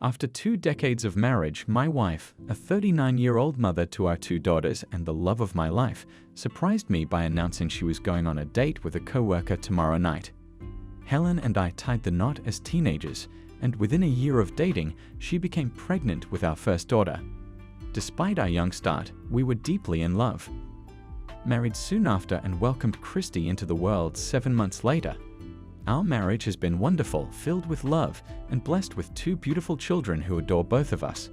After 2 decades of marriage, my wife, a 39-year-old mother to our 2 daughters and the love of my life, surprised me by announcing she was going on a date with a coworker tomorrow night. Helen and I tied the knot as teenagers, and within a year of dating, she became pregnant with our first daughter. Despite our young start, we were deeply in love. Married soon after and welcomed Christy into the world 7 months later. Our marriage has been wonderful, filled with love, and blessed with 2 beautiful children who adore both of us.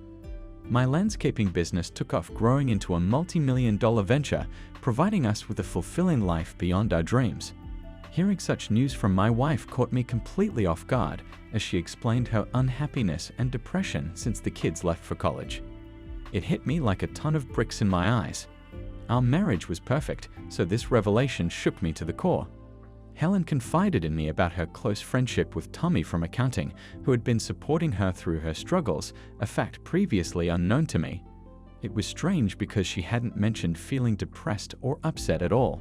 My landscaping business took off, growing into a multi-million-dollar venture, providing us with a fulfilling life beyond our dreams. Hearing such news from my wife caught me completely off guard as she explained her unhappiness and depression since the kids left for college. It hit me like a ton of bricks in my eyes. Our marriage was perfect, so this revelation shook me to the core. Helen confided in me about her close friendship with Tommy from accounting, who had been supporting her through her struggles, a fact previously unknown to me. It was strange because she hadn't mentioned feeling depressed or upset at all.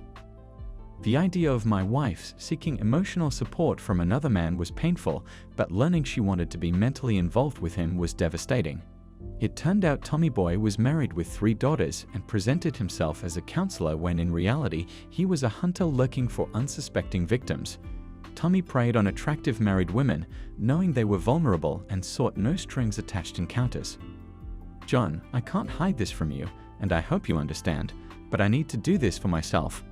The idea of my wife seeking emotional support from another man was painful, but learning she wanted to be mentally involved with him was devastating. It turned out Tommy Boy was married with 3 daughters and presented himself as a counselor when in reality he was a hunter looking for unsuspecting victims. Tommy preyed on attractive married women, knowing they were vulnerable, and sought no strings attached encounters. John, I can't hide this from you, and I hope you understand, but I need to do this for myself.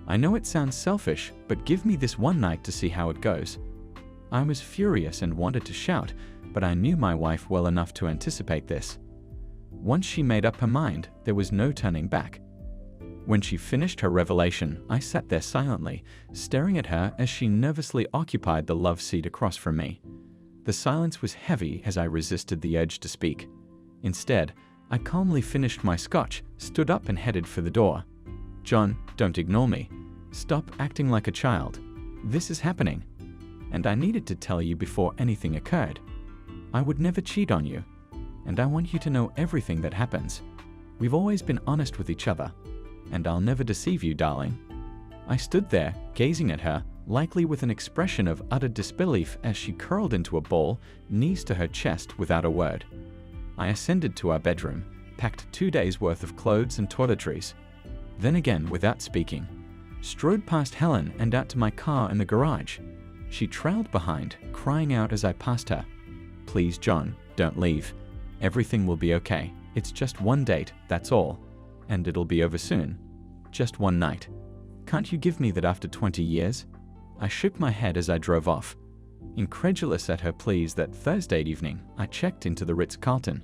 I know it sounds selfish, but give me this one night to see how it goes. I was furious and wanted to shout, but I knew my wife well enough to anticipate this. Once she made up her mind, there was no turning back. When she finished her revelation, I sat there silently, staring at her as she nervously occupied the love seat across from me. The silence was heavy as I resisted the urge to speak. Instead, I calmly finished my scotch, stood up and headed for the door. John, don't ignore me. Stop acting like a child. This is happening. And I needed to tell you before anything occurred. I would never cheat on you, and I want you to know everything that happens. We've always been honest with each other, and I'll never deceive you, darling. I stood there, gazing at her, likely with an expression of utter disbelief as she curled into a ball, knees to her chest without a word. I ascended to our bedroom, packed 2 days' worth of clothes and toiletries. Then again, without speaking, strode past Helen and out to my car in the garage. She trailed behind, crying out as I passed her. Please, John, don't leave. Everything will be okay. It's just one date, that's all. And it'll be over soon. Just one night. Can't you give me that after 20 years? I shook my head as I drove off. Incredulous at her pleas, that Thursday evening, I checked into the Ritz-Carlton.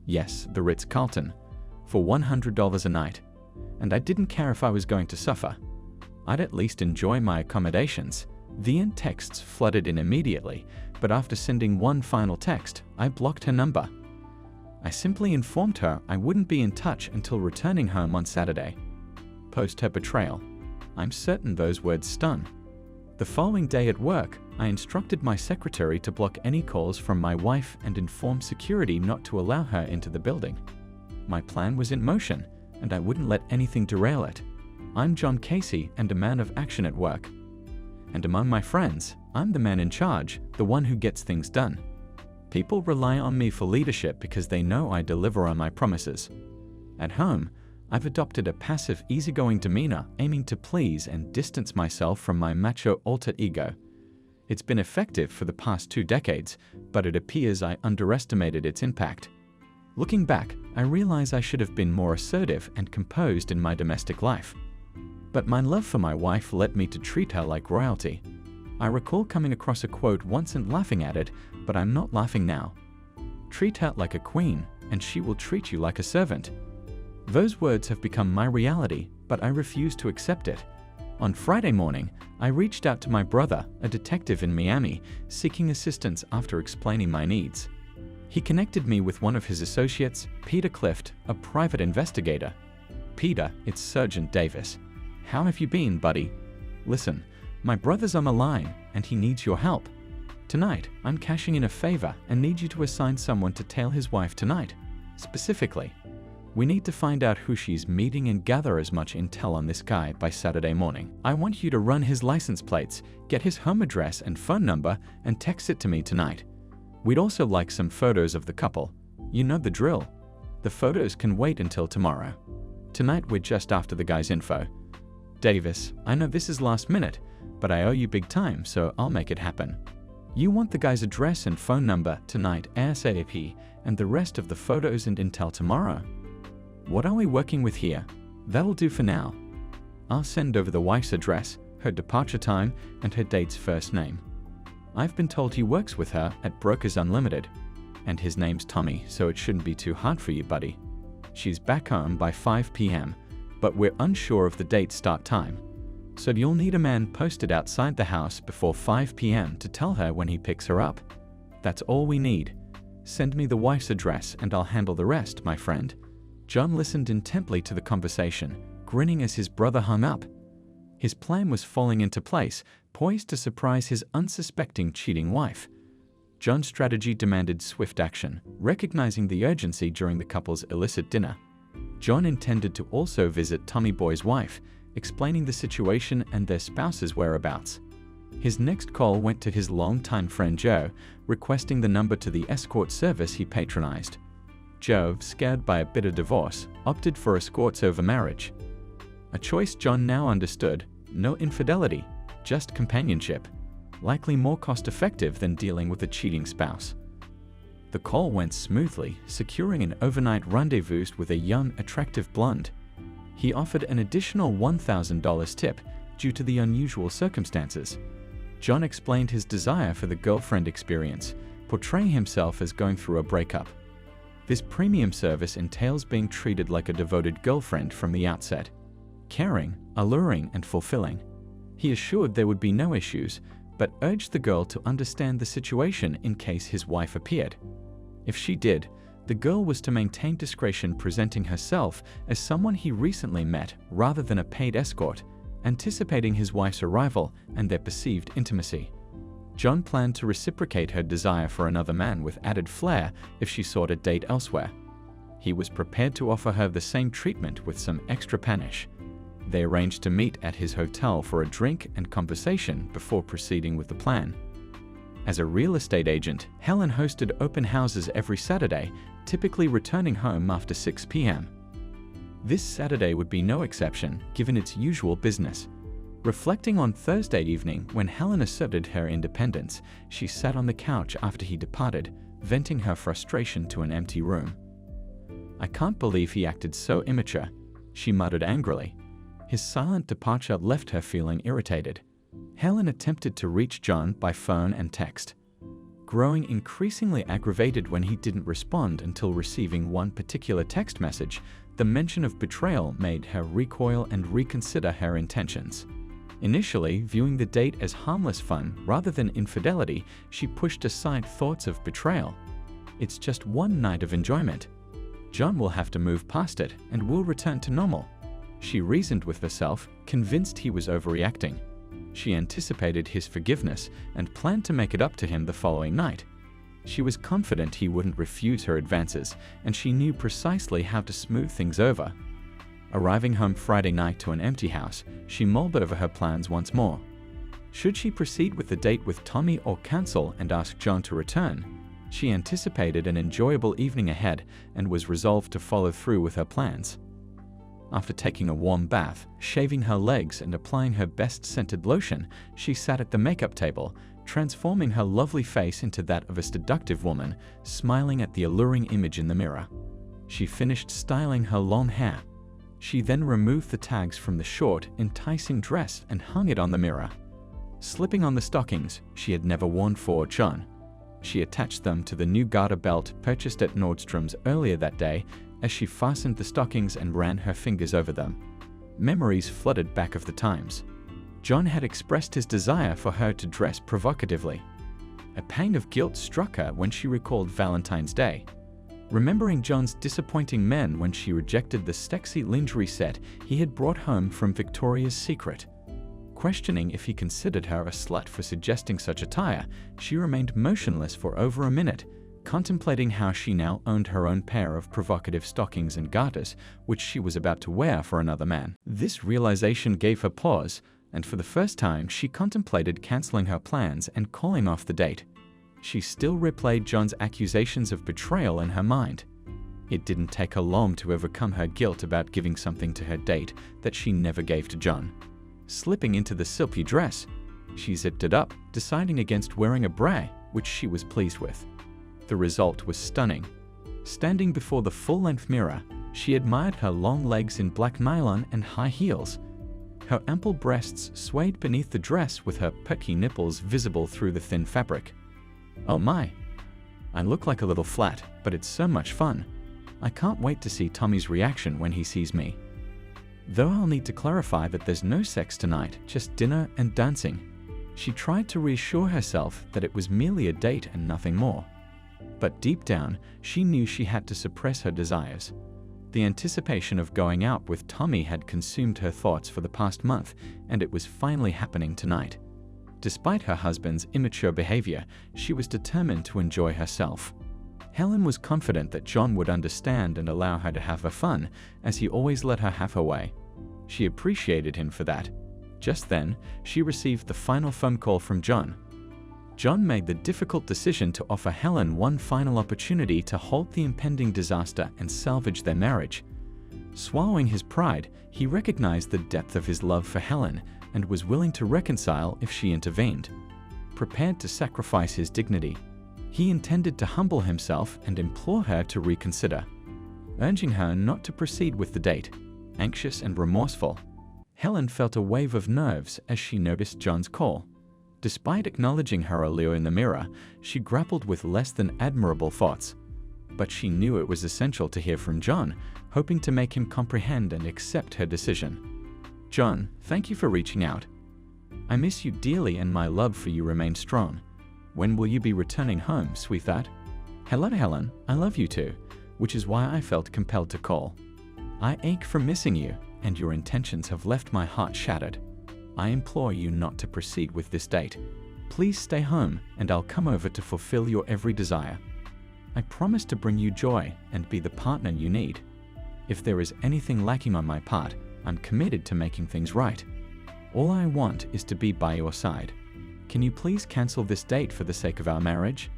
Yes, the Ritz-Carlton. For $100 a night. And I didn't care if I was going to suffer. I'd at least enjoy my accommodations. The end texts flooded in immediately, but after sending one final text, I blocked her number. I simply informed her I wouldn't be in touch until returning home on Saturday. Post her betrayal. I'm certain those words stung. The following day at work, I instructed my secretary to block any calls from my wife and inform security not to allow her into the building. My plan was in motion, and I wouldn't let anything derail it. I'm John Casey and a man of action at work. And among my friends, I'm the man in charge, the one who gets things done. People rely on me for leadership because they know I deliver on my promises. At home, I've adopted a passive, easygoing demeanor, aiming to please and distance myself from my macho alter ego. It's been effective for the past 2 decades, but it appears I underestimated its impact. Looking back, I realize I should have been more assertive and composed in my domestic life. But my love for my wife led me to treat her like royalty. I recall coming across a quote once and laughing at it, but I'm not laughing now. Treat her like a queen, and she will treat you like a servant. Those words have become my reality, but I refuse to accept it. On Friday morning, I reached out to my brother, a detective in Miami, seeking assistance after explaining my needs. He connected me with one of his associates, Peter Clift, a private investigator. Peter, it's Sergeant Davis. How have you been, buddy? Listen, my brother's on the line, and he needs your help. Tonight, I'm cashing in a favor and need you to assign someone to tail his wife tonight. Specifically, we need to find out who she's meeting and gather as much intel on this guy by Saturday morning. I want you to run his license plates, get his home address and phone number, and text it to me tonight. We'd also like some photos of the couple. You know the drill. The photos can wait until tomorrow. Tonight we're just after the guy's info. Davis, I know this is last minute, but I owe you big time, so I'll make it happen. You want the guy's address and phone number tonight ASAP, and the rest of the photos and intel tomorrow. What are we working with here? That'll do for now. I'll send over the wife's address, her departure time, and her date's first name. I've been told he works with her at Brokers Unlimited, and his name's Tommy, so it shouldn't be too hard for you, buddy. She's back home by 5 p.m., but we're unsure of the date's start time. So you'll need a man posted outside the house before 5 p.m. to tell her when he picks her up. That's all we need. Send me the wife's address and I'll handle the rest, my friend. John listened intently to the conversation, grinning as his brother hung up. His plan was falling into place, poised to surprise his unsuspecting cheating wife. John's strategy demanded swift action, recognizing the urgency during the couple's illicit dinner. John intended to also visit Tommy Boy's wife, explaining the situation and their spouse's whereabouts. His next call went to his longtime friend Joe, requesting the number to the escort service he patronized. Joe, scared by a bitter divorce, opted for escorts over marriage. A choice John now understood: no infidelity, just companionship, likely more cost-effective than dealing with a cheating spouse. The call went smoothly, securing an overnight rendezvous with a young, attractive blonde. He offered an additional $1,000 tip due to the unusual circumstances. John explained his desire for the girlfriend experience, portraying himself as going through a breakup. This premium service entails being treated like a devoted girlfriend from the outset, caring, alluring, and fulfilling. He assured there would be no issues, but urged the girl to understand the situation in case his wife appeared. If she did, the girl was to maintain discretion, presenting herself as someone he recently met rather than a paid escort, anticipating his wife's arrival and their perceived intimacy. John planned to reciprocate her desire for another man with added flair if she sought a date elsewhere. He was prepared to offer her the same treatment with some extra panache. They arranged to meet at his hotel for a drink and conversation before proceeding with the plan. As a real estate agent, Helen hosted open houses every Saturday, typically returning home after 6 p.m. This Saturday would be no exception, given its usual business. Reflecting on Thursday evening, when Helen asserted her independence, she sat on the couch after he departed, venting her frustration to an empty room. "I can't believe he acted so immature," she muttered angrily. His silent departure left her feeling irritated. Helen attempted to reach John by phone and text, growing increasingly aggravated when he didn't respond until receiving one particular text message. The mention of betrayal made her recoil and reconsider her intentions. Initially, viewing the date as harmless fun rather than infidelity, she pushed aside thoughts of betrayal. It's just one night of enjoyment. John will have to move past it and we'll return to normal. She reasoned with herself, convinced he was overreacting. She anticipated his forgiveness and planned to make it up to him the following night. She was confident he wouldn't refuse her advances, and she knew precisely how to smooth things over. Arriving home Friday night to an empty house, she mulled over her plans once more. Should she proceed with the date with Tommy or cancel and ask John to return? She anticipated an enjoyable evening ahead and was resolved to follow through with her plans. After taking a warm bath, shaving her legs and applying her best-scented lotion, she sat at the makeup table, transforming her lovely face into that of a seductive woman, smiling at the alluring image in the mirror. She finished styling her long hair. She then removed the tags from the short, enticing dress and hung it on the mirror. Slipping on the stockings she had never worn for John, she attached them to the new garter belt purchased at Nordstrom's earlier that day. As she fastened the stockings and ran her fingers over them, memories flooded back of the times. John had expressed his desire for her to dress provocatively. A pang of guilt struck her when she recalled Valentine's Day, remembering John's disappointing men when she rejected the sexy lingerie set he had brought home from Victoria's Secret. Questioning if he considered her a slut for suggesting such attire, she remained motionless for over a minute, contemplating how she now owned her own pair of provocative stockings and garters, which she was about to wear for another man. This realization gave her pause, and for the first time she contemplated canceling her plans and calling off the date. she still replayed John's accusations of betrayal in her mind. It didn't take her long to overcome her guilt about giving something to her date that she never gave to John. Slipping into the silky dress, she zipped it up, deciding against wearing a bra, which she was pleased with. The result was stunning. Standing before the full-length mirror, she admired her long legs in black nylon and high heels. Her ample breasts swayed beneath the dress with her perky nipples visible through the thin fabric. Oh my! I look like a little flat, but it's so much fun. I can't wait to see Tommy's reaction when he sees me. Though I'll need to clarify that there's no sex tonight, just dinner and dancing. She tried to reassure herself that it was merely a date and nothing more. But deep down, she knew she had to suppress her desires. The anticipation of going out with Tommy had consumed her thoughts for the past month, and it was finally happening tonight. Despite her husband's immature behavior, she was determined to enjoy herself. Helen was confident that John would understand and allow her to have her fun, as he always let her have her way. She appreciated him for that. Just then, she received the final phone call from John. John made the difficult decision to offer Helen one final opportunity to halt the impending disaster and salvage their marriage. Swallowing his pride, he recognized the depth of his love for Helen and was willing to reconcile if she intervened. Prepared to sacrifice his dignity, he intended to humble himself and implore her to reconsider. Urging her not to proceed with the date, anxious and remorseful, Helen felt a wave of nerves as she noticed John's call. Despite acknowledging her allure in the mirror, she grappled with less than admirable thoughts. But she knew it was essential to hear from John, hoping to make him comprehend and accept her decision. John, thank you for reaching out. I miss you dearly and my love for you remains strong. When will you be returning home, sweetheart? Hello, Helen. I love you too, which is why I felt compelled to call. I ache for missing you, and your intentions have left my heart shattered. I implore you not to proceed with this date. Please stay home, and I'll come over to fulfill your every desire. I promise to bring you joy and be the partner you need. If there is anything lacking on my part, I'm committed to making things right. All I want is to be by your side. Can you please cancel this date for the sake of our marriage?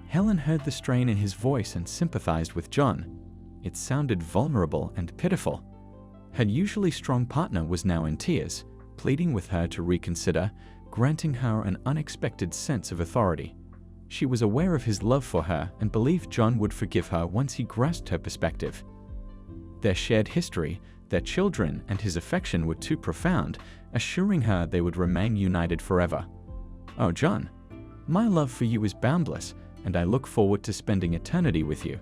Helen heard the strain in his voice and sympathized with John. It sounded vulnerable and pitiful. Her usually strong partner was now in tears, pleading with her to reconsider, granting her an unexpected sense of authority. She was aware of his love for her and believed John would forgive her once he grasped her perspective. Their shared history, their children, and his affection were too profound, assuring her they would remain united forever. Oh, John, my love for you is boundless, and I look forward to spending eternity with you.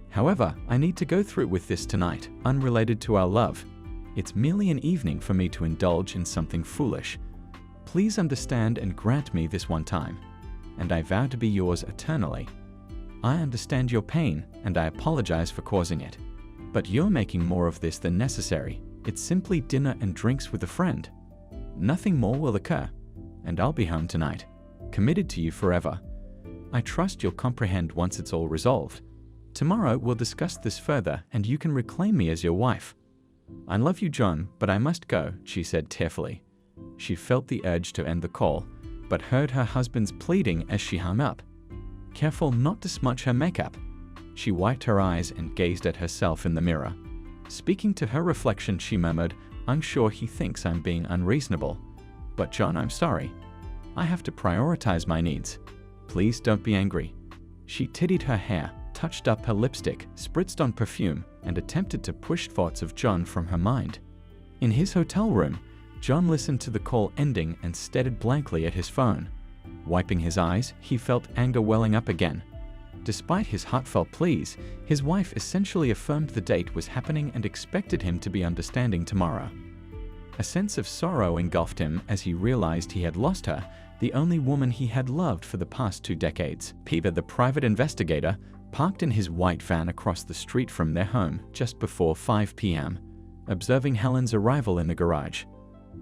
However, I need to go through with this tonight, unrelated to our love. It's merely an evening for me to indulge in something foolish. Please understand and grant me this one time, and I vow to be yours eternally. I understand your pain, and I apologize for causing it. But you're making more of this than necessary. It's simply dinner and drinks with a friend. Nothing more will occur, and I'll be home tonight, committed to you forever. I trust you'll comprehend once it's all resolved. Tomorrow we'll discuss this further, and you can reclaim me as your wife. I love you, John, but I must go, she said tearfully. She felt the urge to end the call, but heard her husband's pleading as she hung up. Careful not to smudge her makeup, she wiped her eyes and gazed at herself in the mirror. Speaking to her reflection, she murmured, I'm sure he thinks I'm being unreasonable. But John, I'm sorry. I have to prioritize my needs. Please don't be angry. She tidied her hair, touched up her lipstick, spritzed on perfume, and attempted to push thoughts of John from her mind. In his hotel room, John listened to the call ending and stared blankly at his phone. Wiping his eyes, he felt anger welling up again. Despite his heartfelt pleas, his wife essentially affirmed the date was happening and expected him to be understanding tomorrow. A sense of sorrow engulfed him as he realized he had lost her, the only woman he had loved for the past 2 decades. Peter, the private investigator, parked in his white van across the street from their home just before 5 p.m., observing Helen's arrival in the garage.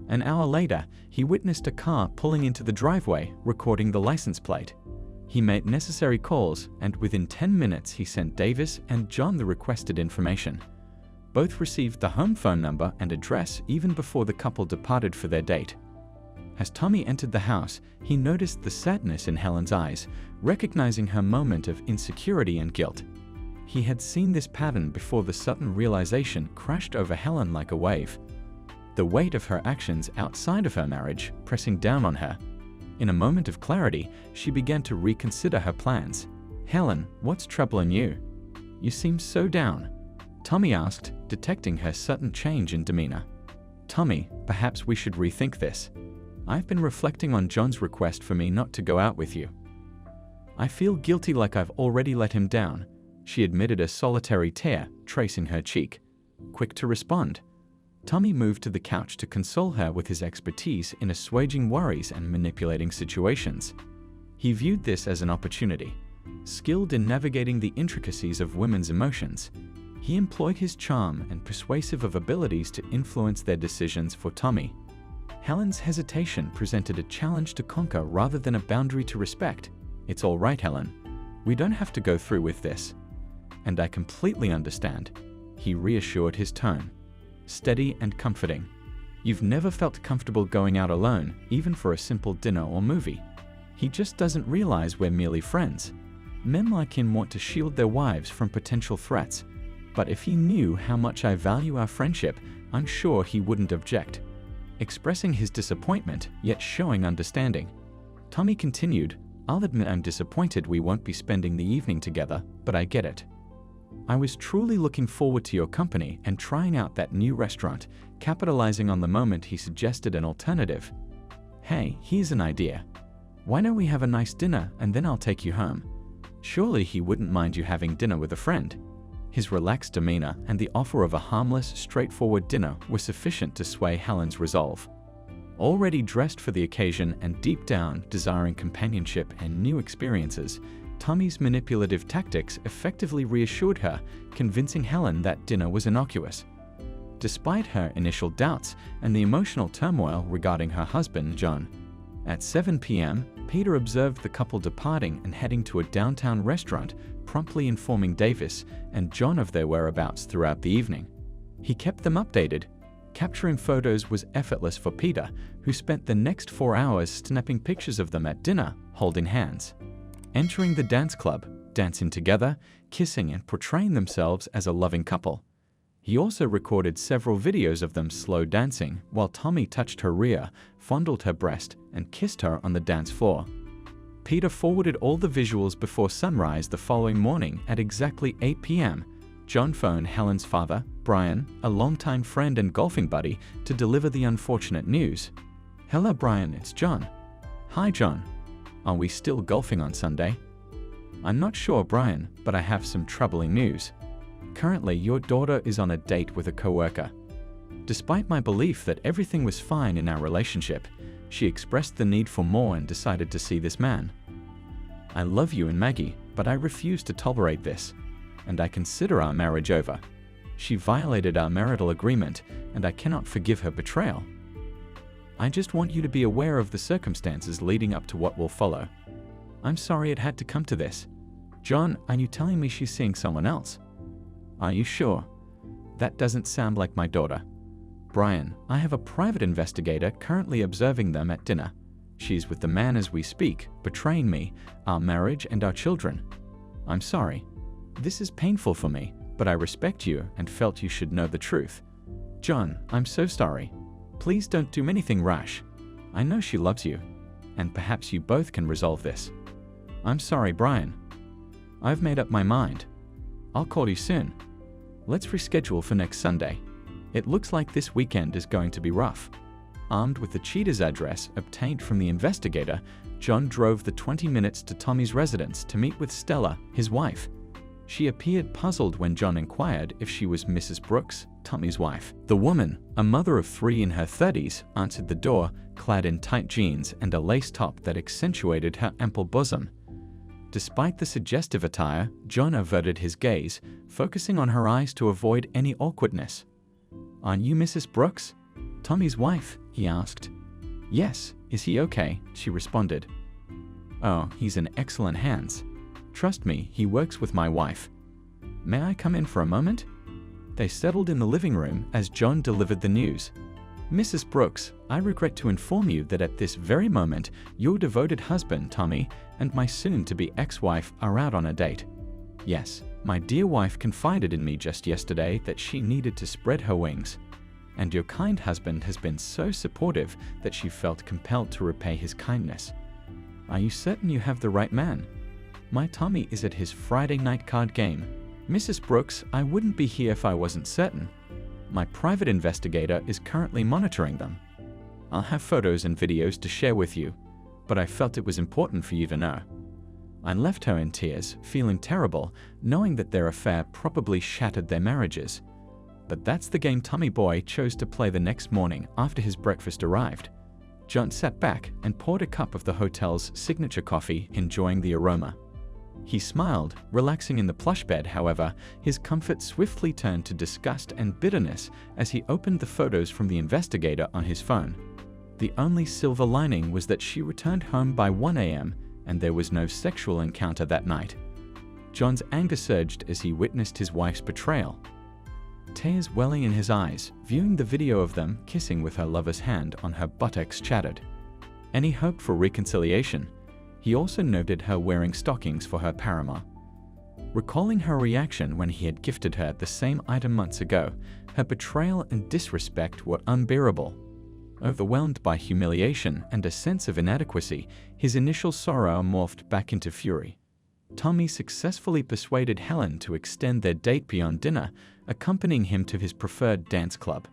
An hour later, he witnessed a car pulling into the driveway, recording the license plate. He made necessary calls, and within 10 minutes he sent Davis and John the requested information. Both received the home phone number and address even before the couple departed for their date. As Tommy entered the house, he noticed the sadness in Helen's eyes, recognizing her moment of insecurity and guilt. He had seen this pattern before the sudden realization crashed over Helen like a wave. The weight of her actions outside of her marriage pressing down on her. In a moment of clarity, she began to reconsider her plans. "Helen, what's troubling you? You seem so down," Tommy asked, detecting her sudden change in demeanor. "Tommy, perhaps we should rethink this. I've been reflecting on John's request for me not to go out with you. I feel guilty like I've already let him down," she admitted, a solitary tear tracing her cheek. Quick to respond, Tommy moved to the couch to console her with his expertise in assuaging worries and manipulating situations. He viewed this as an opportunity. Skilled in navigating the intricacies of women's emotions, he employed his charm and persuasive abilities to influence their decisions for Tommy. Helen's hesitation presented a challenge to conquer rather than a boundary to respect. "It's all right, Helen. We don't have to go through with this. And I completely understand," he reassured, his tone steady and comforting. "You've never felt comfortable going out alone, even for a simple dinner or movie. He just doesn't realize we're merely friends. Men like him want to shield their wives from potential threats. But if he knew how much I value our friendship, I'm sure he wouldn't object." Expressing his disappointment, yet showing understanding, Tommy continued, "I'll admit I'm disappointed we won't be spending the evening together, but I get it. I was truly looking forward to your company and trying out that new restaurant," capitalizing on the moment he suggested an alternative. "Hey, here's an idea. Why don't we have a nice dinner and then I'll take you home? Surely he wouldn't mind you having dinner with a friend." His relaxed demeanor and the offer of a harmless, straightforward dinner were sufficient to sway Helen's resolve. Already dressed for the occasion and deep down desiring companionship and new experiences, Tommy's manipulative tactics effectively reassured her, convincing Helen that dinner was innocuous. Despite her initial doubts and the emotional turmoil regarding her husband, John. At 7 p.m., Peter observed the couple departing and heading to a downtown restaurant, promptly informing Davis and John of their whereabouts throughout the evening. He kept them updated. Capturing photos was effortless for Peter, who spent the next 4 hours snapping pictures of them at dinner, holding hands. Entering the dance club, dancing together, kissing and portraying themselves as a loving couple. He also recorded several videos of them slow dancing while Tommy touched her rear, fondled her breast, and kissed her on the dance floor. Peter forwarded all the visuals before sunrise the following morning at exactly 8 p.m. John phoned Helen's father, Brian, a longtime friend and golfing buddy, to deliver the unfortunate news. "Hello, Brian, it's John." "Hi, John. Are we still golfing on Sunday?" "I'm not sure, Brian, but I have some troubling news. Currently, your daughter is on a date with a coworker. Despite my belief that everything was fine in our relationship, she expressed the need for more and decided to see this man. I love you and Maggie, but I refuse to tolerate this, and I consider our marriage over. She violated our marital agreement, and I cannot forgive her betrayal. I just want you to be aware of the circumstances leading up to what will follow. I'm sorry it had to come to this. John, are you telling me she's seeing someone else? Are you sure? That doesn't sound like my daughter. Brian, I have a private investigator currently observing them at dinner. She's with the man as we speak, betraying me, our marriage and our children. I'm sorry. This is painful for me, but I respect you and felt you should know the truth. John, I'm so sorry. Please don't do anything rash. I know she loves you, and perhaps you both can resolve this. I'm sorry, Brian. I've made up my mind. I'll call you soon. Let's reschedule for next Sunday. It looks like this weekend is going to be rough. Armed with the cheater's address obtained from the investigator, John drove the 20 minutes to Tommy's residence to meet with Stella, his wife. She appeared puzzled when John inquired if she was Mrs. Brooks, Tommy's wife. The woman, a mother of 3 in her 30s, answered the door, clad in tight jeans and a lace top that accentuated her ample bosom. Despite the suggestive attire, John averted his gaze, focusing on her eyes to avoid any awkwardness. Aren't you Mrs. Brooks? Tommy's wife, he asked. Yes, is he okay? She responded. Oh, he's in excellent hands. Trust me, he works with my wife. May I come in for a moment? They settled in the living room as John delivered the news. Mrs. Brooks, I regret to inform you that at this very moment, your devoted husband, Tommy, and my soon-to-be ex-wife are out on a date. Yes, my dear wife confided in me just yesterday that she needed to spread her wings. And your kind husband has been so supportive that she felt compelled to repay his kindness. Are you certain you have the right man? My Tommy is at his Friday night card game. Mrs. Brooks, I wouldn't be here if I wasn't certain. My private investigator is currently monitoring them. I'll have photos and videos to share with you, but I felt it was important for you to know. I left her in tears, feeling terrible, knowing that their affair probably shattered their marriages. But that's the game Tommy Boy chose to play the next morning after his breakfast arrived. John sat back and poured a cup of the hotel's signature coffee, enjoying the aroma. He smiled, relaxing in the plush bed. However, his comfort swiftly turned to disgust and bitterness as he opened the photos from the investigator on his phone. The only silver lining was that she returned home by 1 a.m. and there was no sexual encounter that night. John's anger surged as he witnessed his wife's betrayal. Tears welling in his eyes, viewing the video of them kissing with her lover's hand on her buttocks chattered. And he hoped for reconciliation. He also noted her wearing stockings for her paramour. Recalling her reaction when he had gifted her the same item months ago, her betrayal and disrespect were unbearable. Overwhelmed by humiliation and a sense of inadequacy, his initial sorrow morphed back into fury. Tommy successfully persuaded Helen to extend their date beyond dinner, accompanying him to his preferred dance club.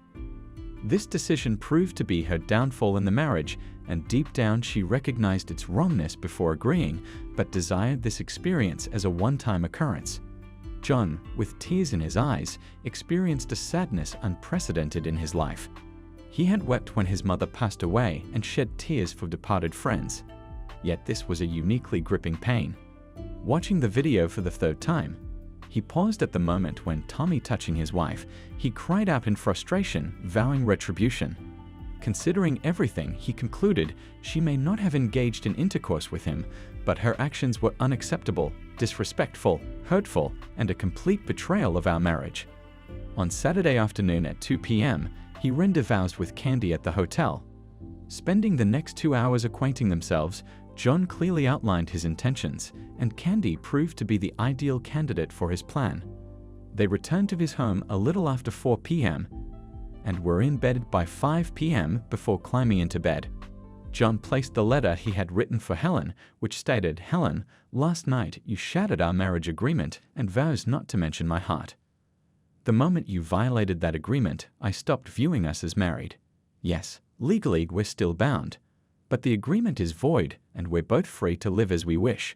This decision proved to be her downfall in the marriage, and deep down she recognized its wrongness before agreeing, but desired this experience as a one-time occurrence. John, with tears in his eyes, experienced a sadness unprecedented in his life. He had wept when his mother passed away and shed tears for departed friends. Yet this was a uniquely gripping pain. Watching the video for the third time, he paused at the moment when Tommy touching his wife, he cried out in frustration, vowing retribution. Considering everything, he concluded she may not have engaged in intercourse with him, but her actions were unacceptable, disrespectful, hurtful, and a complete betrayal of our marriage. On Saturday afternoon at 2 p.m., he rendezvoused with Candy at the hotel. Spending the next 2 hours acquainting themselves, John clearly outlined his intentions, and Candy proved to be the ideal candidate for his plan. They returned to his home a little after 4 p.m. and were in bed by 5 p.m. before climbing into bed. John placed the letter he had written for Helen, which stated, "Helen, last night you shattered our marriage agreement and vows not to mention my heart. The moment you violated that agreement, I stopped viewing us as married. Yes, legally we're still bound, but the agreement is void and we're both free to live as we wish.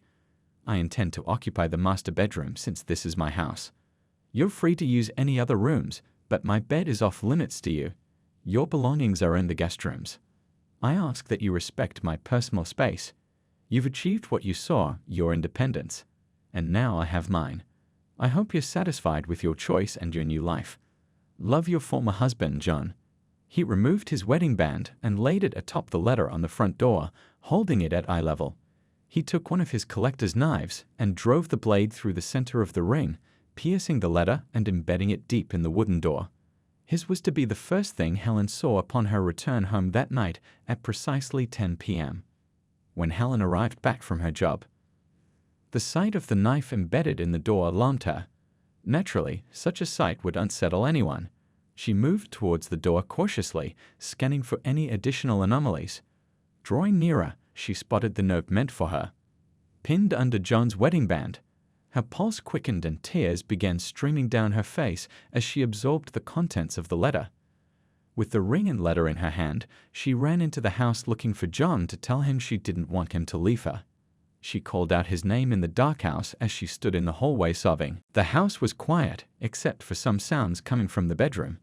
I intend to occupy the master bedroom since this is my house. You're free to use any other rooms, but my bed is off limits to you. Your belongings are in the guest rooms. I ask that you respect my personal space. You've achieved what you saw, your independence, and now I have mine. I hope you're satisfied with your choice and your new life. Love, your former husband, John." He removed his wedding band and laid it atop the letter on the front door, holding it at eye level. He took one of his collector's knives and drove the blade through the center of the ring, piercing the letter and embedding it deep in the wooden door. His was to be the first thing Helen saw upon her return home that night at precisely 10 p.m. when Helen arrived back from her job. The sight of the knife embedded in the door alarmed her. Naturally, such a sight would unsettle anyone. She moved towards the door cautiously, scanning for any additional anomalies. Drawing nearer, she spotted the note meant for her, pinned under John's wedding band. Her pulse quickened and tears began streaming down her face as she absorbed the contents of the letter. With the ring and letter in her hand, she ran into the house looking for John to tell him she didn't want him to leave her. She called out his name in the dark house as she stood in the hallway sobbing. The house was quiet, except for some sounds coming from the bedroom.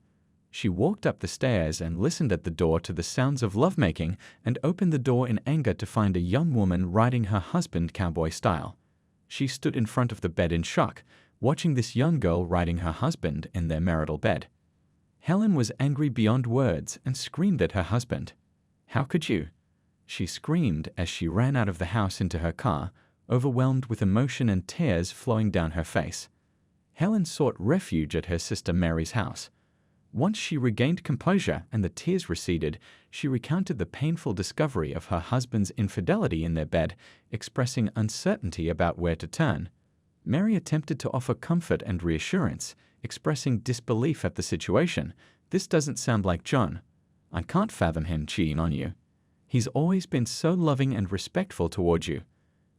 She walked up the stairs and listened at the door to the sounds of lovemaking and opened the door in anger to find a young woman riding her husband cowboy style. She stood in front of the bed in shock, watching this young girl riding her husband in their marital bed. Helen was angry beyond words and screamed at her husband. "How could you?" she screamed as she ran out of the house into her car, overwhelmed with emotion and tears flowing down her face. Helen sought refuge at her sister Mary's house. Once she regained composure and the tears receded, she recounted the painful discovery of her husband's infidelity in their bed, expressing uncertainty about where to turn. Mary attempted to offer comfort and reassurance, expressing disbelief at the situation. "This doesn't sound like John. I can't fathom him cheating on you. He's always been so loving and respectful towards you.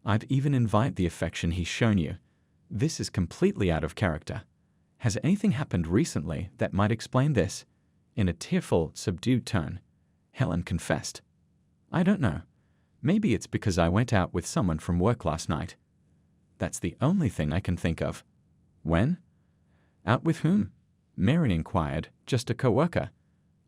I've even envied the affection he's shown you. This is completely out of character. Has anything happened recently that might explain this?" In a tearful, subdued tone, Helen confessed, "I don't know. Maybe it's because I went out with someone from work last night. That's the only thing I can think of." "When?" "Out with whom?" Mary inquired. "Just a co-worker.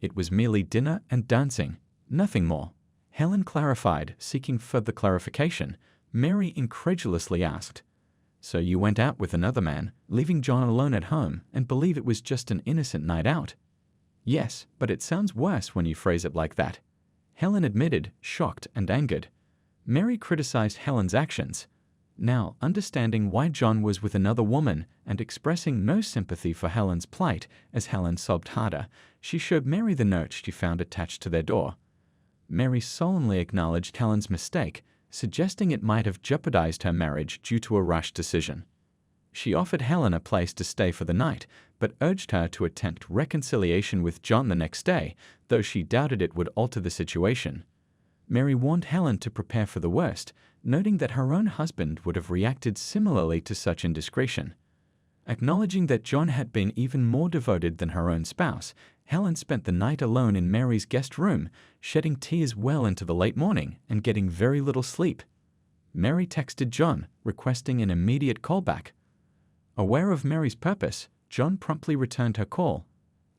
It was merely dinner and dancing, nothing more." Helen clarified, seeking further clarification. Mary incredulously asked, "So you went out with another man, leaving John alone at home, and believe it was just an innocent night out?" "Yes, but it sounds worse when you phrase it like that," Helen admitted, shocked and angered. Mary criticized Helen's actions. Now, understanding why John was with another woman and expressing no sympathy for Helen's plight as Helen sobbed harder, she showed Mary the note she found attached to their door. Mary solemnly acknowledged Helen's mistake, suggesting it might have jeopardized her marriage due to a rash decision. She offered Helen a place to stay for the night, but urged her to attempt reconciliation with John the next day, though she doubted it would alter the situation. Mary warned Helen to prepare for the worst, noting that her own husband would have reacted similarly to such indiscretion. Acknowledging that John had been even more devoted than her own spouse, Helen spent the night alone in Mary's guest room, shedding tears well into the late morning and getting very little sleep. Mary texted John, requesting an immediate callback. Aware of Mary's purpose, John promptly returned her call.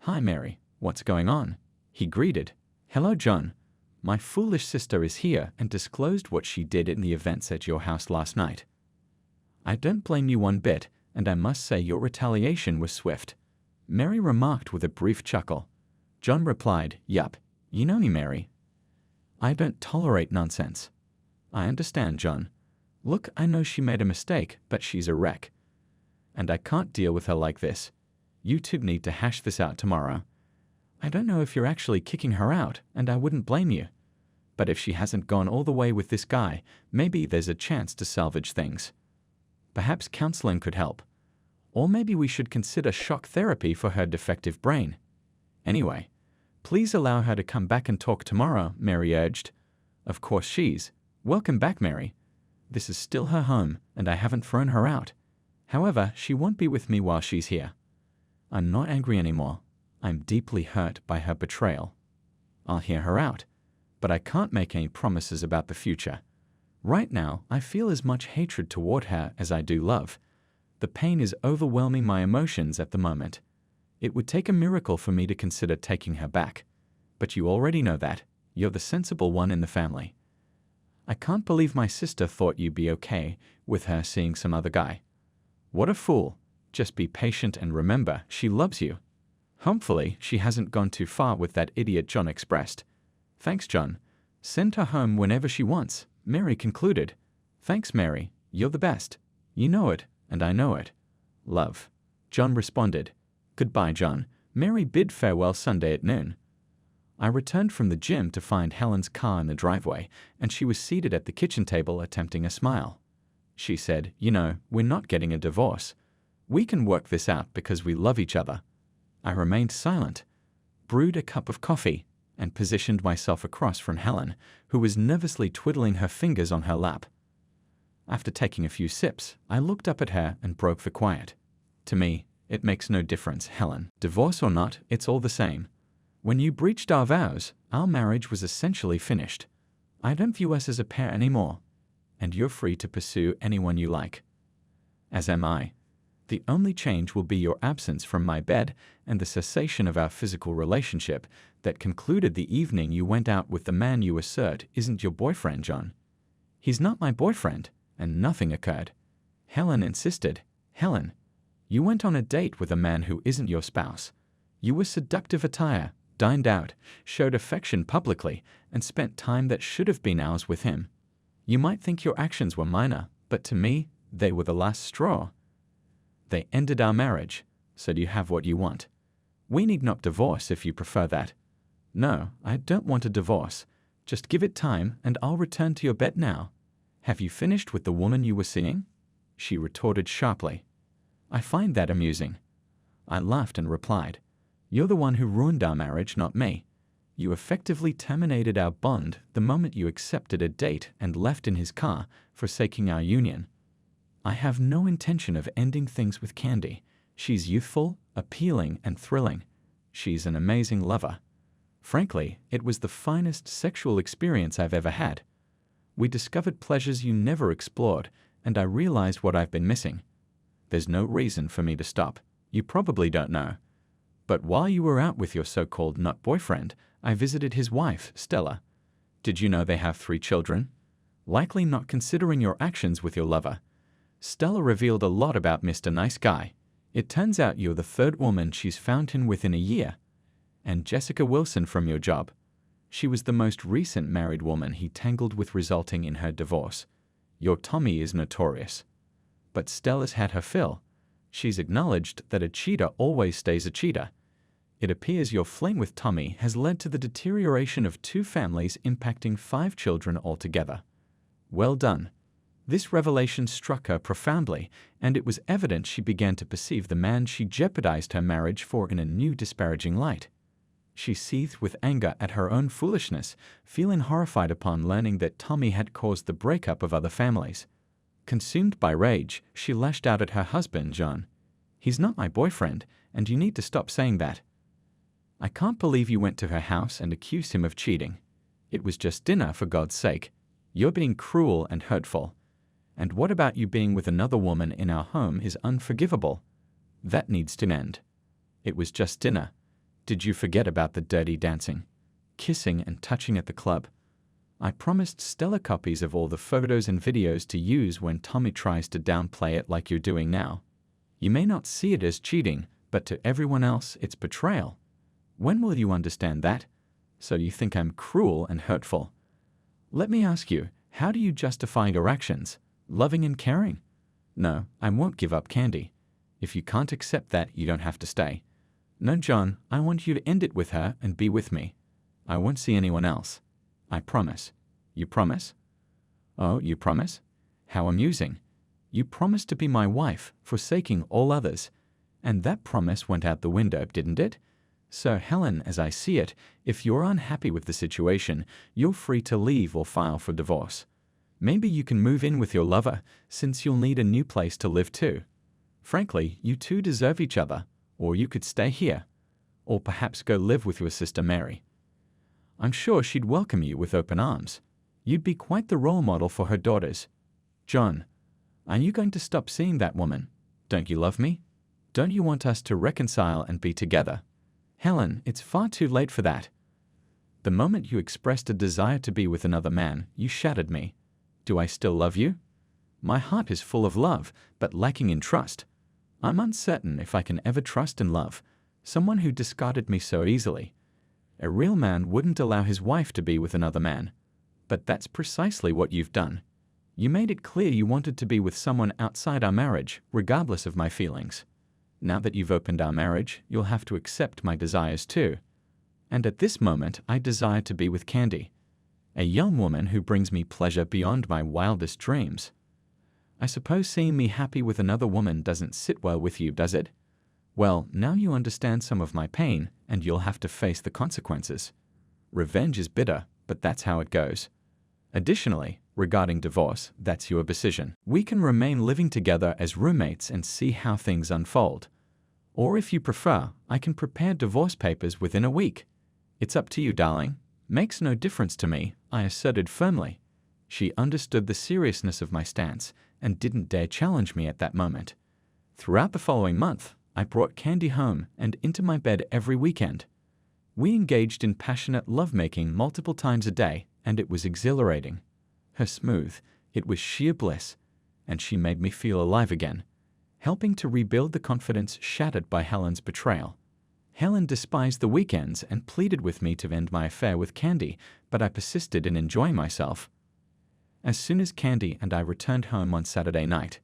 "Hi, Mary. What's going on?" he greeted. "Hello, John. My foolish sister is here and disclosed what she did in the events at your house last night. I don't blame you one bit, and I must say your retaliation was swift," Mary remarked with a brief chuckle. John replied, "Yup, you know me, Mary. I don't tolerate nonsense." "I understand, John. Look, I know she made a mistake, but she's a wreck. And I can't deal with her like this. You two need to hash this out tomorrow. I don't know if you're actually kicking her out, and I wouldn't blame you. But if she hasn't gone all the way with this guy, maybe there's a chance to salvage things. Perhaps counseling could help. Or maybe we should consider shock therapy for her defective brain. Anyway, please allow her to come back and talk tomorrow," Mary urged. "Of course she's. Welcome back, Mary. This is still her home, and I haven't thrown her out. However, she won't be with me while she's here. I'm not angry anymore. I'm deeply hurt by her betrayal. I'll hear her out, but I can't make any promises about the future. Right now, I feel as much hatred toward her as I do love. The pain is overwhelming my emotions at the moment. It would take a miracle for me to consider taking her back. But you already know that. You're the sensible one in the family. I can't believe my sister thought you'd be okay with her seeing some other guy. What a fool. Just be patient and remember, she loves you. Hopefully, she hasn't gone too far with that idiot John expressed. Thanks, John. Send her home whenever she wants," Mary concluded. "Thanks, Mary. You're the best. You know it, and I know it. Love." John responded. "Goodbye, John." Mary bid farewell Sunday at noon. I returned from the gym to find Helen's car in the driveway, and she was seated at the kitchen table attempting a smile. She said, "You know, we're not getting a divorce. We can work this out because we love each other." I remained silent, brewed a cup of coffee, and positioned myself across from Helen, who was nervously twiddling her fingers on her lap. After taking a few sips, I looked up at her and broke the quiet. "To me, it makes no difference, Helen. Divorce or not, it's all the same. When you breached our vows, our marriage was essentially finished. I don't view us as a pair anymore, and you're free to pursue anyone you like. As am I. The only change will be your absence from my bed and the cessation of our physical relationship that concluded the evening you went out with the man you assert isn't your boyfriend, John. He's not my boyfriend, and nothing occurred." Helen insisted. "Helen, you went on a date with a man who isn't your spouse. You wore seductive attire, dined out, showed affection publicly, and spent time that should have been ours with him. You might think your actions were minor, but to me, they were the last straw. They ended our marriage, so do you have what you want. We need not divorce if you prefer that. No, I don't want a divorce. Just give it time and I'll return to your bed now. Have you finished with the woman you were seeing? She retorted sharply. I find that amusing. I laughed and replied, You're the one who ruined our marriage, not me. You effectively terminated our bond the moment you accepted a date and left in his car, forsaking our union. I have no intention of ending things with Candy. She's youthful, appealing, and thrilling. She's an amazing lover. Frankly, it was the finest sexual experience I've ever had. We discovered pleasures you never explored, and I realized what I've been missing. There's no reason for me to stop. You probably don't know. But while you were out with your so-called not boyfriend, I visited his wife, Stella. Did you know they have 3 children? Likely not considering your actions with your lover. Stella revealed a lot about Mr. Nice Guy. It turns out you're the 3rd woman she's found him within a year. And Jessica Wilson from your job. She was the most recent married woman he tangled with, resulting in her divorce. Your Tommy is notorious. But Stella's had her fill. She's acknowledged that a cheater always stays a cheater. It appears your fling with Tommy has led to the deterioration of 2 families, impacting 5 children altogether. Well done. This revelation struck her profoundly, and it was evident she began to perceive the man she jeopardized her marriage for in a new disparaging light. She seethed with anger at her own foolishness, feeling horrified upon learning that Tommy had caused the breakup of other families. Consumed by rage, she lashed out at her husband, John. He's not my boyfriend, and you need to stop saying that. I can't believe you went to her house and accused him of cheating. It was just dinner, for God's sake. You're being cruel and hurtful. And what about you being with another woman in our home is unforgivable. That needs to end. It was just dinner. Did you forget about the dirty dancing, kissing and touching at the club? I promised Stella copies of all the photos and videos to use when Tommy tries to downplay it like you're doing now. You may not see it as cheating, but to everyone else it's betrayal. When will you understand that? So you think I'm cruel and hurtful? Let me ask you, how do you justify your actions? Loving and caring? No, I won't give up Candy. If you can't accept that, you don't have to stay. No, John, I want you to end it with her and be with me. I won't see anyone else. I promise. You promise? Oh, you promise? How amusing. You promised to be my wife, forsaking all others. And that promise went out the window, didn't it? So, Helen, as I see it, if you're unhappy with the situation, you're free to leave or file for divorce. Maybe you can move in with your lover, since you'll need a new place to live too. Frankly, you two deserve each other, or you could stay here, or perhaps go live with your sister Mary. I'm sure she'd welcome you with open arms. You'd be quite the role model for her daughters. John, are you going to stop seeing that woman? Don't you love me? Don't you want us to reconcile and be together? Helen, it's far too late for that. The moment you expressed a desire to be with another man, you shattered me. Do I still love you? My heart is full of love, but lacking in trust. I'm uncertain if I can ever trust and love someone who discarded me so easily. A real man wouldn't allow his wife to be with another man. But that's precisely what you've done. You made it clear you wanted to be with someone outside our marriage, regardless of my feelings. Now that you've opened our marriage, you'll have to accept my desires too. And at this moment, I desire to be with Candy, a young woman who brings me pleasure beyond my wildest dreams. I suppose seeing me happy with another woman doesn't sit well with you, does it? Well, now you understand some of my pain, and you'll have to face the consequences. Revenge is bitter, but that's how it goes. Additionally, regarding divorce, that's your decision. We can remain living together as roommates and see how things unfold. Or if you prefer, I can prepare divorce papers within a week. It's up to you, darling. Makes no difference to me, I asserted firmly. She understood the seriousness of my stance and didn't dare challenge me at that moment. Throughout the following month, I brought Candy home and into my bed every weekend. We engaged in passionate lovemaking multiple times a day, and it was exhilarating. Her smooth, it was sheer bliss, and she made me feel alive again, helping to rebuild the confidence shattered by Helen's betrayal. Helen despised the weekends and pleaded with me to end my affair with Candy, but I persisted in enjoying myself. As soon as Candy and I returned home on Saturday night,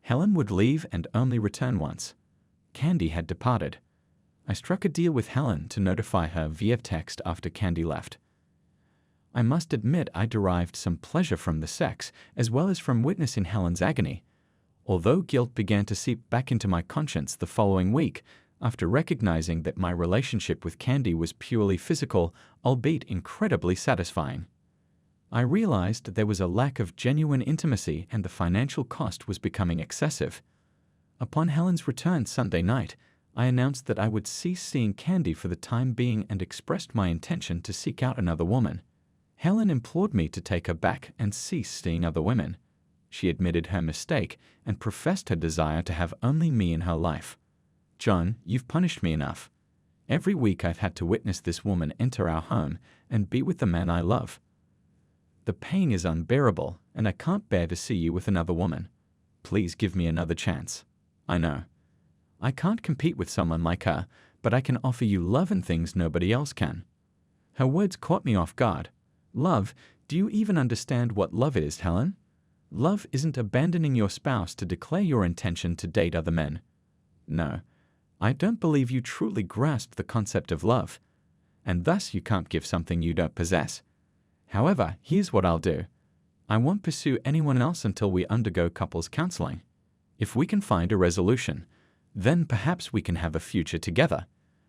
Helen would leave and only return once. Candy had departed. I struck a deal with Helen to notify her via text after Candy left. I must admit I derived some pleasure from the sex, as well as from witnessing Helen's agony, although guilt began to seep back into my conscience the following week, after recognizing that my relationship with Candy was purely physical, albeit incredibly satisfying. I realized there was a lack of genuine intimacy and the financial cost was becoming excessive. Upon Helen's return Sunday night, I announced that I would cease seeing Candy for the time being and expressed my intention to seek out another woman. Helen implored me to take her back and cease seeing other women. She admitted her mistake and professed her desire to have only me in her life. "John, you've punished me enough. Every week I've had to witness this woman enter our home and be with the man I love. The pain is unbearable, and I can't bear to see you with another woman. Please give me another chance. I know I can't compete with someone like her, but I can offer you love and things nobody else can." Her words caught me off guard. Love? Do you even understand what love is, Helen? Love isn't abandoning your spouse to declare your intention to date other men. No, I don't believe you truly grasp the concept of love, and thus you can't give something you don't possess. However, here's what I'll do. I won't pursue anyone else until we undergo couples counseling. If we can find a resolution, then perhaps we can have a future together.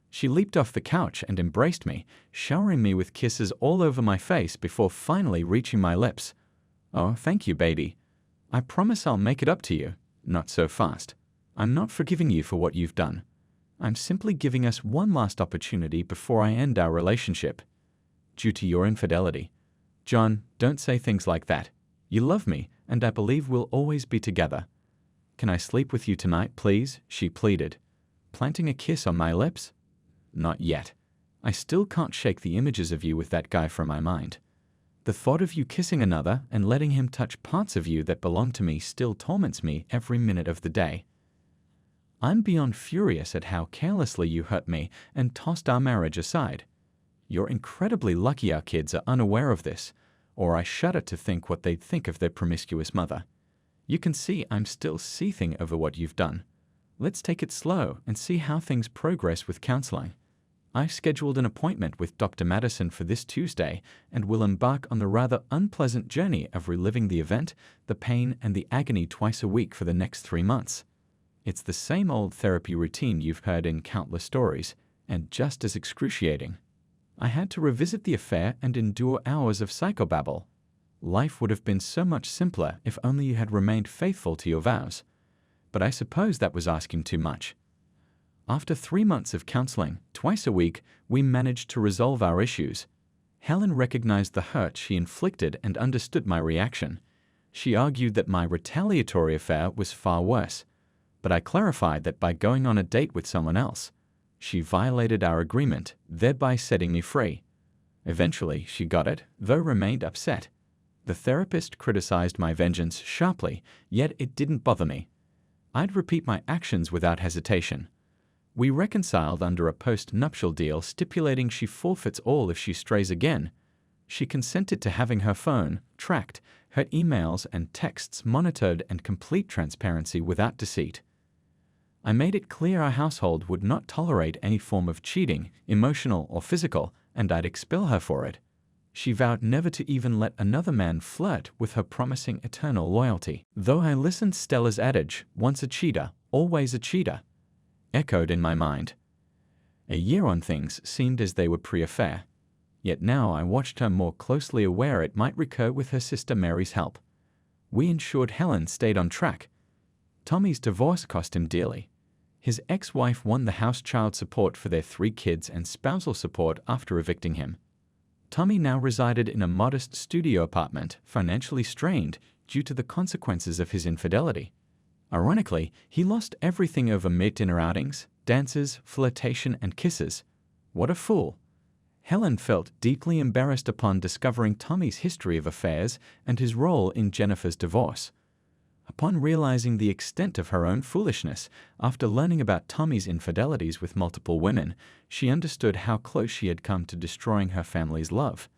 She leaped off the couch and embraced me, showering me with kisses all over my face before finally reaching my lips. "Oh, thank you, baby. I promise I'll make it up to you. Not so fast. I'm not forgiving you for what you've done. I'm simply giving us one last opportunity before I end our relationship. Due to your infidelity." "John, don't say things like that. You love me, and I believe we'll always be together. Can I sleep with you tonight, please?" she pleaded, planting a kiss on my lips. "Not yet. I still can't shake the images of you with that guy from my mind. The thought of you kissing another and letting him touch parts of you that belong to me still torments me every minute of the day. I'm beyond furious at how carelessly you hurt me and tossed our marriage aside. You're incredibly lucky our kids are unaware of this, or I shudder to think what they'd think of their promiscuous mother. You can see I'm still seething over what you've done. Let's take it slow and see how things progress with counseling. I've scheduled an appointment with Dr. Madison for this Tuesday and will embark on the rather unpleasant journey of reliving the event, the pain, and the agony twice a week for the next 3 months. It's the same old therapy routine you've heard in countless stories, and just as excruciating. I had to revisit the affair and endure hours of psychobabble. Life would have been so much simpler if only you had remained faithful to your vows. But I suppose that was asking too much. After 3 months of counseling, twice a week, we managed to resolve our issues. Helen recognized the hurt she inflicted and understood my reaction. She argued that my retaliatory affair was far worse, but I clarified that by going on a date with someone else, she violated our agreement, thereby setting me free. Eventually, she got it, though remained upset. The therapist criticized my vengeance sharply, yet it didn't bother me. I'd repeat my actions without hesitation. We reconciled under a post-nuptial deal stipulating she forfeits all if she strays again. She consented to having her phone tracked, her emails and texts monitored, and complete transparency without deceit. I made it clear our household would not tolerate any form of cheating, emotional or physical, and I'd expel her for it. She vowed never to even let another man flirt with her promising eternal loyalty. Though I listened, Stella's adage, "Once a cheater, always a cheater," echoed in my mind. A year on, things seemed as they were pre-affair. Yet now I watched her more closely, aware it might recur with her sister Mary's help. We ensured Helen stayed on track. Tommy's divorce cost him dearly. His ex-wife won the house child support for their 3 kids and spousal support after evicting him. Tommy now resided in a modest studio apartment, financially strained due to the consequences of his infidelity. Ironically, he lost everything over mid-dinner outings, dances, flirtation, and kisses. What a fool! Helen felt deeply embarrassed upon discovering Tommy's history of affairs and his role in Jennifer's divorce. Upon realizing the extent of her own foolishness, after learning about Tommy's infidelities with multiple women, she understood how close she had come to destroying her family's love.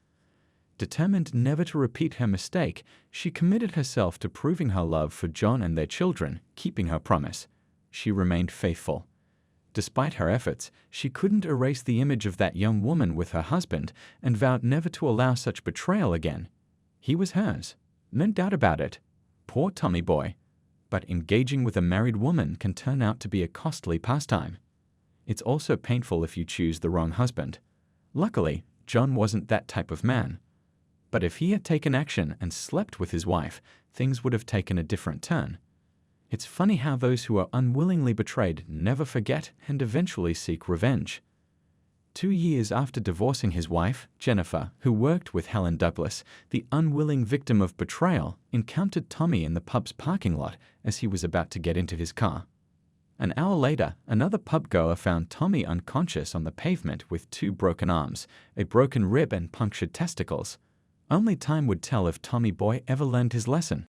Determined never to repeat her mistake, she committed herself to proving her love for John and their children, keeping her promise. She remained faithful. Despite her efforts, she couldn't erase the image of that young woman with her husband and vowed never to allow such betrayal again. He was hers, no doubt about it. Poor Tommy boy. But engaging with a married woman can turn out to be a costly pastime. It's also painful if you choose the wrong husband. Luckily, John wasn't that type of man. But if he had taken action and slept with his wife, things would have taken a different turn. It's funny how those who are unwillingly betrayed never forget and eventually seek revenge. 2 years after divorcing his wife, Jennifer, who worked with Helen Douglas, the unwilling victim of betrayal, encountered Tommy in the pub's parking lot as he was about to get into his car. An hour later, another pub-goer found Tommy unconscious on the pavement with 2 broken arms, a broken rib and punctured testicles. Only time would tell if Tommy boy ever learned his lesson.